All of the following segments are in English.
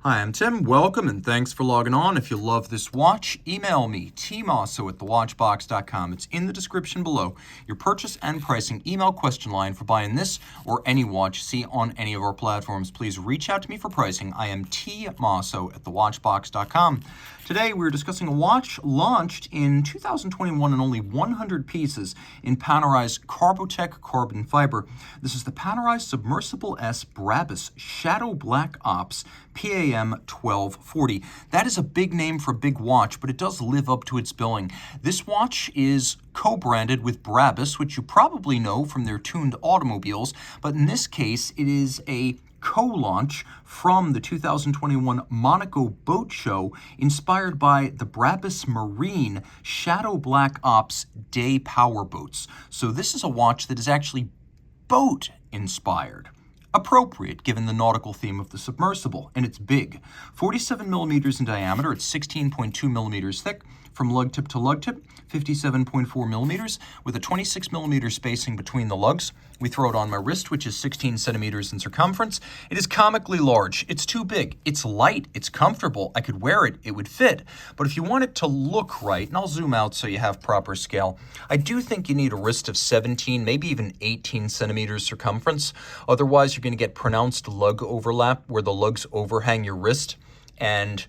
Hi, I'm Tim. Welcome and thanks for logging on. If you love this watch, email me, tmosso@thewatchbox.com. It's in the description below. Your purchase and pricing email question line for buying this or any watch you see on any of our platforms. Please reach out to me for pricing. I am tmosso@thewatchbox.com. Today we're discussing a watch launched in 2021 in only 100 pieces in Panerai's Carbotech carbon fiber. This is the Panerai Submersible S Brabus Shadow Black Ops PAM 1240. That is a big name for a big watch, but it does live up to its billing. This watch is co-branded with Brabus, which you probably know from their tuned automobiles, but in this case it is a co-launch from the 2021 Monaco Boat Show, inspired by the Brabus Marine Shadow Black Ops Day Power Boats. So this is a watch that is actually boat inspired. Appropriate given the nautical theme of the submersible, and it's big. 47 millimeters in diameter, it's 16.2 millimeters thick, from lug tip to lug tip, 57.4 millimeters, with a 26 millimeter spacing between the lugs. We throw it on my wrist, which is 16 centimeters in circumference. It is comically large. It's too big. It's light. It's comfortable. I could wear it. It would fit. But if you want it to look right, and I'll zoom out so you have proper scale, I do think you need a wrist of 17, maybe even 18 centimeters circumference. Otherwise, you're going to get pronounced lug overlap where the lugs overhang your wrist, and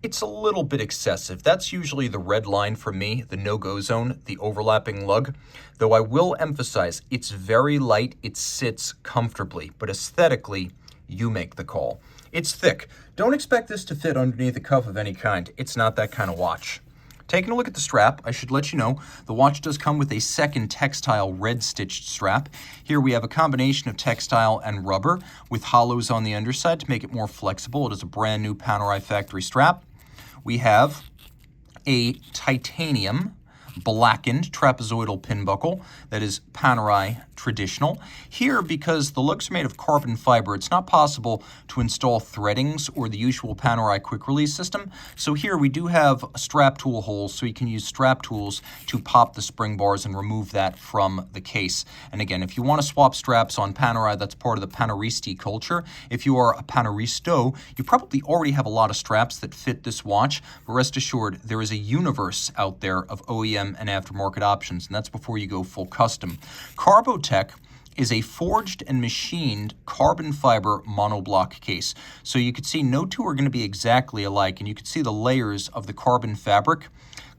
it's a little bit excessive. That's usually the red line for me, the no-go zone, the overlapping lug. Though I will emphasize, it's very light, it sits comfortably, but aesthetically, you make the call. It's thick. Don't expect this to fit underneath a cuff of any kind. It's not that kind of watch. Taking a look at the strap, I should let you know, the watch does come with a second textile red stitched strap. Here we have a combination of textile and rubber with hollows on the underside to make it more flexible. It is a brand new Panerai factory strap. We have a titanium blackened trapezoidal pin buckle that is Panerai traditional. Here, because the lugs are made of carbon fiber, it's not possible to install threadings or the usual Panerai quick release system. So here we do have strap tool holes, so you can use strap tools to pop the spring bars and remove that from the case. And again, if you want to swap straps on Panerai, that's part of the Paneristi culture. If you are a Paneristo, you probably already have a lot of straps that fit this watch, but rest assured, there is a universe out there of OEM and aftermarket options, and that's before you go full custom. Carbotech is a forged and machined carbon fiber monoblock case. So you could see no two are going to be exactly alike, and you could see the layers of the carbon fabric.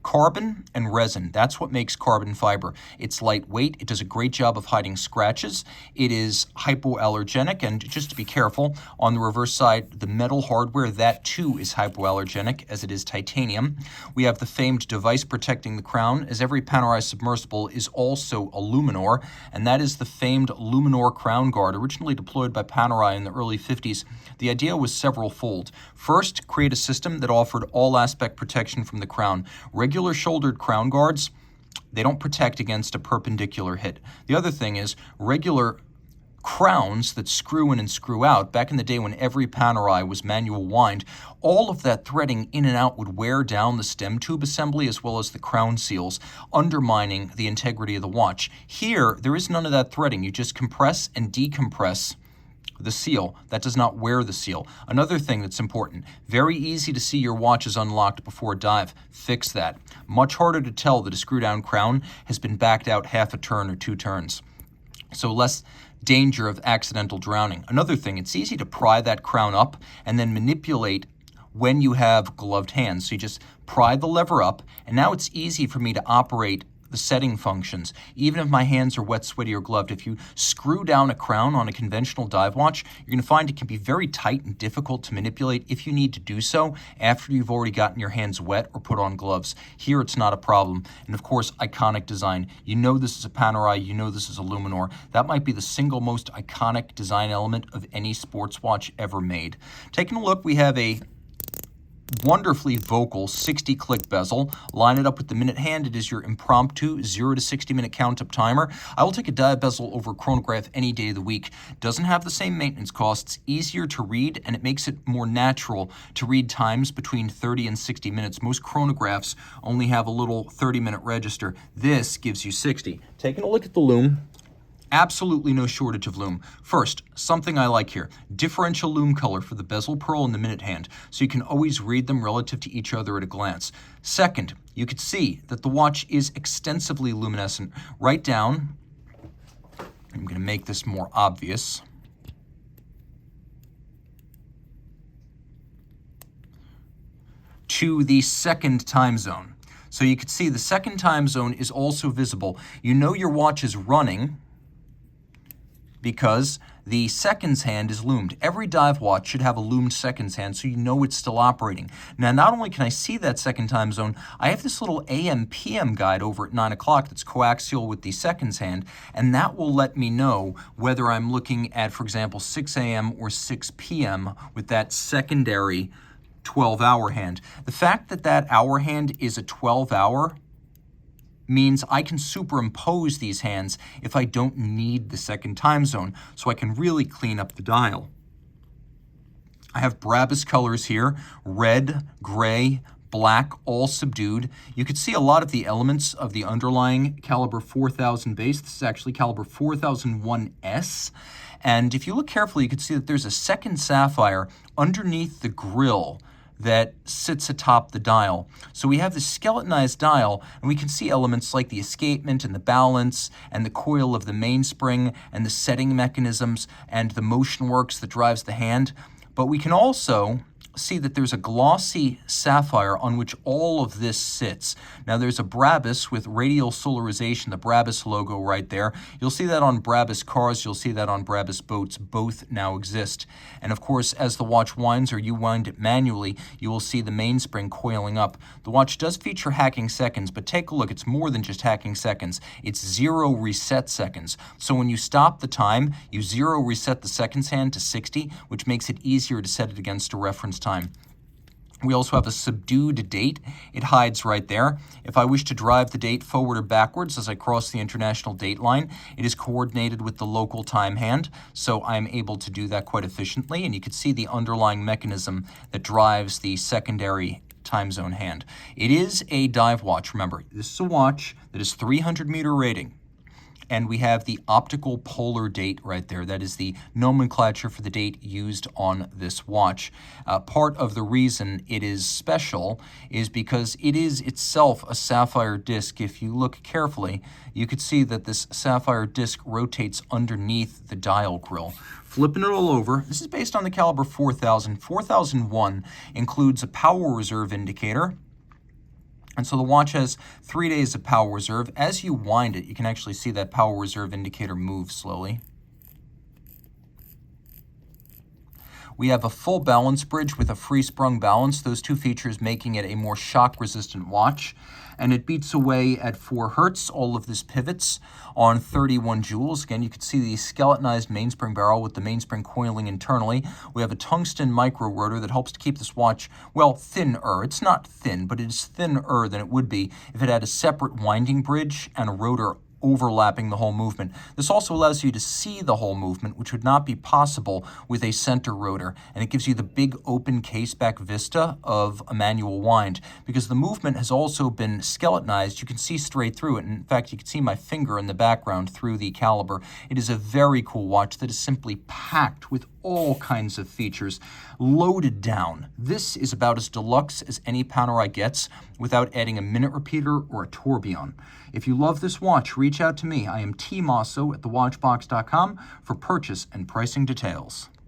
Carbon and resin, that's what makes carbon fiber. It's lightweight, it does a great job of hiding scratches, it is hypoallergenic, and just to be careful, on the reverse side, the metal hardware, that too is hypoallergenic, as it is titanium. We have the famed device protecting the crown, as every Panerai submersible is also a Luminor, and that is the famed Luminor crown guard, originally deployed by Panerai in the early 50s. The idea was several-fold. First, create a system that offered all-aspect protection from the crown. Regular shouldered crown guards, they don't protect against a perpendicular hit. The other thing is regular crowns that screw in and screw out. Back in the day when every Panerai was manual wind, all of that threading in and out would wear down the stem tube assembly as well as the crown seals, undermining the integrity of the watch. Here, there is none of that threading. You just compress and decompress the seal. That does not wear the seal. Another thing that's important, very easy to see your watch is unlocked before a dive. Fix that. Much harder to tell that a screw down crown has been backed out half a turn or 2 turns. So less danger of accidental drowning. Another thing, it's easy to pry that crown up and then manipulate when you have gloved hands. So you just pry the lever up, and now it's easy for me to operate the setting functions. Even if my hands are wet, sweaty, or gloved, if you screw down a crown on a conventional dive watch, you're going to find it can be very tight and difficult to manipulate if you need to do so after you've already gotten your hands wet or put on gloves. Here, it's not a problem. And of course, iconic design. You know this is a Panerai, you know this is a Luminor. That might be the single most iconic design element of any sports watch ever made. Taking a look, we have a wonderfully vocal 60-click bezel. Line it up with the minute hand. It is your impromptu 0 to 60-minute count-up timer. I will take a dive bezel over chronograph any day of the week. Doesn't have the same maintenance costs, easier to read, and it makes it more natural to read times between 30 and 60 minutes. Most chronographs only have a little 30-minute register. This gives you 60. Taking a look at the loom, Absolutely no shortage of lume. First, something I like here, differential lume color for the bezel pearl and the minute hand, so you can always read them relative to each other at a glance. Second, you could see that the watch is extensively luminescent. Right down, I'm going to make this more obvious, to the second time zone. So you can see the second time zone is also visible. You know your watch is running because the seconds hand is loomed. Every dive watch should have a loomed seconds hand so you know it's still operating. Now, not only can I see that second time zone, I have this little AM/PM guide over at 9 o'clock that's coaxial with the seconds hand, and that will let me know whether I'm looking at, for example, 6 a.m. or 6 p.m. with that secondary 12-hour hand. The fact that that hour hand is a 12-hour means I can superimpose these hands if I don't need the second time zone, so I can really clean up the dial. I have Brabus colors here, red, gray, black, all subdued. You can see a lot of the elements of the underlying caliber 4000 base. This is actually caliber 4001S. And if you look carefully, you can see that there's a second sapphire underneath the grill that sits atop the dial. So we have this skeletonized dial, and we can see elements like the escapement and the balance and the coil of the mainspring and the setting mechanisms and the motion works that drives the hand. But we can also see that there's a glossy sapphire on which all of this sits. Now there's a Brabus with radial solarization, the Brabus logo right there. You'll see that on Brabus cars, you'll see that on Brabus boats. Both now exist. And of course, as the watch winds or you wind it manually, you will see the mainspring coiling up. The watch does feature hacking seconds, but take a look, it's more than just hacking seconds. It's 0 reset seconds. So when you stop the time, you 0 reset the seconds hand to 60, which makes it easier to set it against a reference time. We also have a subdued date. It hides right there. If I wish to drive the date forward or backwards as I cross the international date line, it is coordinated with the local time hand, so I'm able to do that quite efficiently, and you can see the underlying mechanism that drives the secondary time zone hand. It is a dive watch. Remember, this is a watch that is 300-meter rating. And we have the optical polar date right there. That is the nomenclature for the date used on this watch. Part of the reason it is special is because it is itself a sapphire disc. If you look carefully, you could see that this sapphire disc rotates underneath the dial grill. Flipping it all over, this is based on the caliber 4000. 4001 includes a power reserve indicator. And so the watch has 3 days of power reserve. As you wind it, you can actually see that power reserve indicator move slowly. We have a full balance bridge with a free sprung balance, those two features making it a more shock-resistant watch. And it beats away at 4 hertz. All of this pivots on 31 joules. Again, you can see the skeletonized mainspring barrel with the mainspring coiling internally. We have a tungsten micro rotor that helps to keep this watch, well, thinner. It's not thin, but it is thinner than it would be if it had a separate winding bridge and a rotor overlapping the whole movement. This also allows you to see the whole movement, which would not be possible with a center rotor, and it gives you the big open caseback vista of a manual wind. Because the movement has also been skeletonized, you can see straight through it. In fact, you can see my finger in the background through the caliber. It is a very cool watch that is simply packed with all kinds of features, loaded down. This is about as deluxe as any Panerai gets without adding a minute repeater or a tourbillon. If you love this watch, reach out to me. I am Team Mosso at thewatchbox.com for purchase and pricing details.